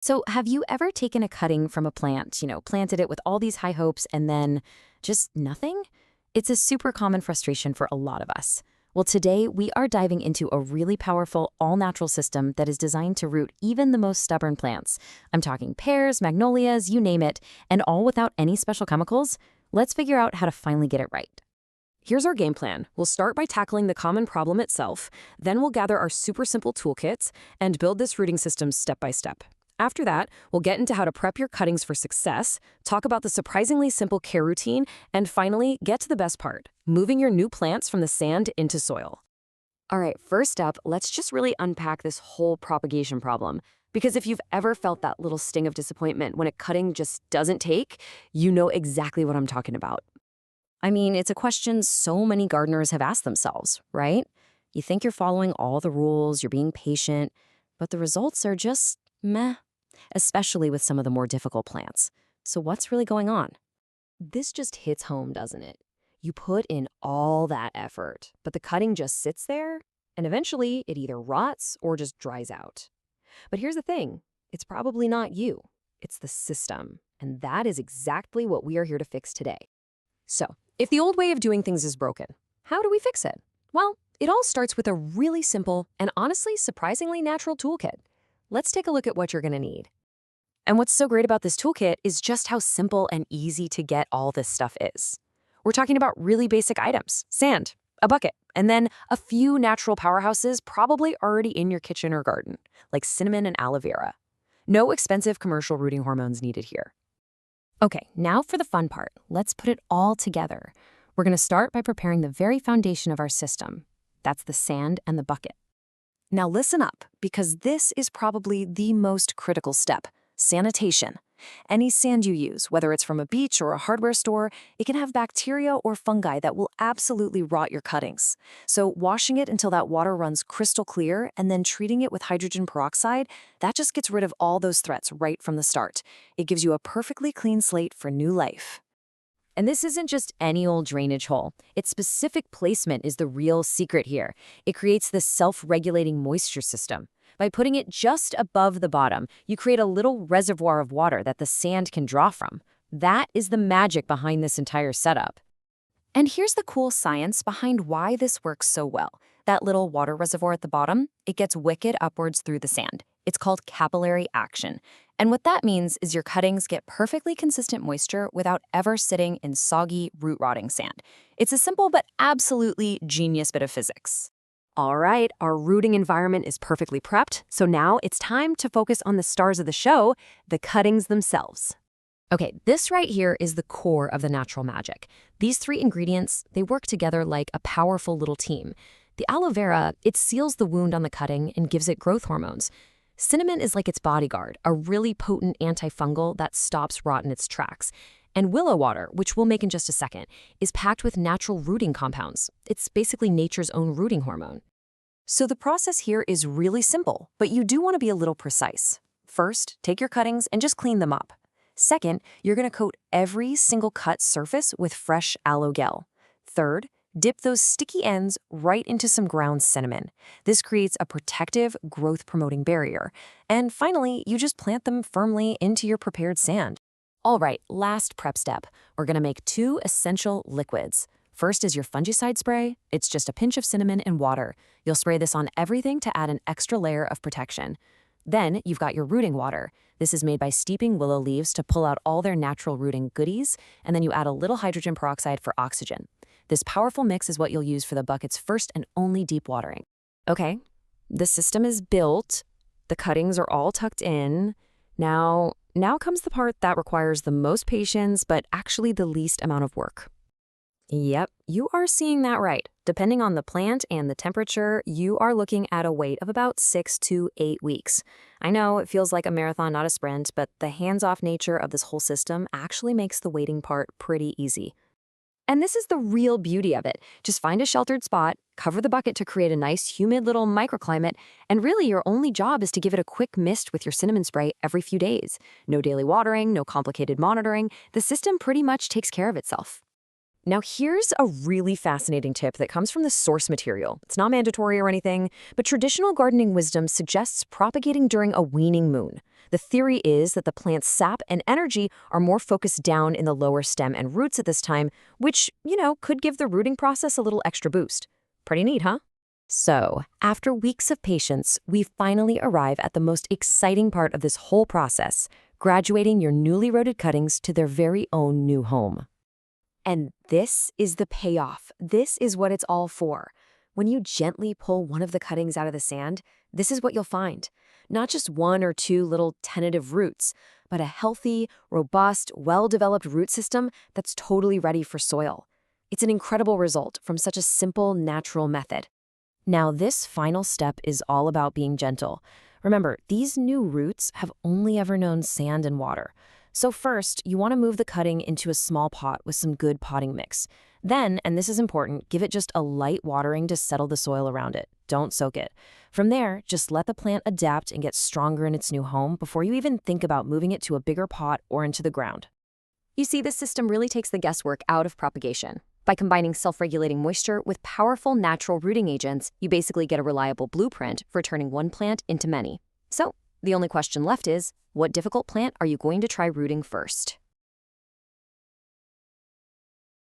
So, have you ever taken a cutting from a plant, planted it with all these high hopes and then just nothing? It's a super common frustration for a lot of us. Well, today we are diving into a really powerful, all-natural system that is designed to root even the most stubborn plants. I'm talking pears, magnolias, you name it, and all without any special chemicals. Let's figure out how to finally get it right. Here's our game plan. We'll start by tackling the common problem itself, then we'll gather our super simple toolkits and build this rooting system step by step. After that, we'll get into how to prep your cuttings for success, talk about the surprisingly simple care routine, and finally, get to the best part, moving your new plants from the sand into soil. All right, first up, let's just really unpack this whole propagation problem. Because if you've ever felt that little sting of disappointment when a cutting just doesn't take, you know exactly what I'm talking about. I mean, it's a question so many gardeners have asked themselves, right? You think you're following all the rules, you're being patient, but the results are just meh, especially with some of the more difficult plants. So what's really going on? This just hits home, doesn't it? You put in all that effort, but the cutting just sits there, and eventually it either rots or just dries out. But here's the thing, it's probably not you, it's the system, and that is exactly what we are here to fix today. So, if the old way of doing things is broken, how do we fix it? Well, it all starts with a really simple and honestly surprisingly natural toolkit. Let's take a look at what you're going to need. And what's so great about this toolkit is just how simple and easy to get all this stuff is. We're talking about really basic items: sand, a bucket, and then a few natural powerhouses probably already in your kitchen or garden, like cinnamon and aloe vera. No expensive commercial rooting hormones needed here. Okay, now for the fun part. Let's put it all together. We're going to start by preparing the very foundation of our system. That's the sand and the bucket. Now listen up, because this is probably the most critical step: sanitation. Any sand you use, whether it's from a beach or a hardware store, it can have bacteria or fungi that will absolutely rot your cuttings. So washing it until that water runs crystal clear and then treating it with hydrogen peroxide, that just gets rid of all those threats right from the start. It gives you a perfectly clean slate for new life. And this isn't just any old drainage hole. Its specific placement is the real secret here. It creates this self-regulating moisture system. By putting it just above the bottom, you create a little reservoir of water that the sand can draw from. That is the magic behind this entire setup. And here's the cool science behind why this works so well. That little water reservoir at the bottom, it gets wicked upwards through the sand. It's called capillary-action. And what that means is your cuttings get perfectly consistent moisture without ever sitting in soggy, root-rotting sand. It's a simple but absolutely genius bit of physics. All right, our rooting environment is perfectly prepped, so now it's time to focus on the stars of the show, the cuttings themselves. Okay, this right here is the core of the natural magic. These three ingredients, they work together like a powerful little team. The aloe vera, it seals the wound on the cutting and gives it growth hormones. Cinnamon is like its bodyguard, a really potent antifungal that stops rot in its tracks. And willow water, which we'll make in just a second, is packed with natural rooting compounds. It's basically nature's own rooting hormone. So the process here is really simple, but you do want to be a little precise. First, take your cuttings and just clean them up. Second, you're going to coat every single cut surface with fresh aloe gel. Third, dip those sticky ends right into some ground cinnamon. This creates a protective, growth-promoting barrier. And finally, you just plant them firmly into your prepared sand. All right, last prep step. We're going to make 2 essential liquids. First is your fungicide spray. It's just a pinch of cinnamon and water. You'll spray this on everything to add an extra layer of protection. Then you've got your rooting water. This is made by steeping willow leaves to pull out all their natural rooting goodies, and then you add a little hydrogen peroxide for oxygen. This powerful mix is what you'll use for the bucket's first and only deep watering. Okay, the system is built. The cuttings are all tucked in. Now comes the part that requires the most patience, but actually the least amount of work. Yep, you are seeing that right. Depending on the plant and the temperature, you are looking at a wait of about 6 to 8 weeks. I know it feels like a marathon, not a sprint, but the hands-off nature of this whole system actually makes the waiting part pretty easy. And this is the real beauty of it. Just find a sheltered spot, cover the bucket to create a nice, humid little microclimate, and really your only job is to give it a quick mist with your cinnamon spray every few days. No daily watering, no complicated monitoring. The system pretty much takes care of itself. Now here's a really fascinating tip that comes from the source material. It's not mandatory or anything, but traditional gardening wisdom suggests propagating during a waning moon. The theory is that the plant's sap and energy are more focused down in the lower stem and roots at this time, which, could give the rooting process a little extra boost. Pretty neat, huh? So, after weeks of patience, we finally arrive at the most exciting part of this whole process, graduating your newly rooted cuttings to their very own new home. And this is the payoff. This is what it's all for. When you gently pull one of the cuttings out of the sand, this is what you'll find. Not just one or two little tentative roots, but a healthy, robust, well-developed root system that's totally ready for soil. It's an incredible result from such a simple, natural method. Now, this final step is all about being gentle. Remember, these new roots have only ever known sand and water. So first, you want to move the cutting into a small pot with some good potting mix. Then, and this is important, give it just a light watering to settle the soil around it. Don't soak it. From there, just let the plant adapt and get stronger in its new home before you even think about moving it to a bigger pot or into the ground. You see, this system really takes the guesswork out of propagation. By combining self-regulating moisture with powerful natural rooting agents, you basically get a reliable blueprint for turning one plant into many. So, the only question left is, what difficult plant are you going to try rooting first?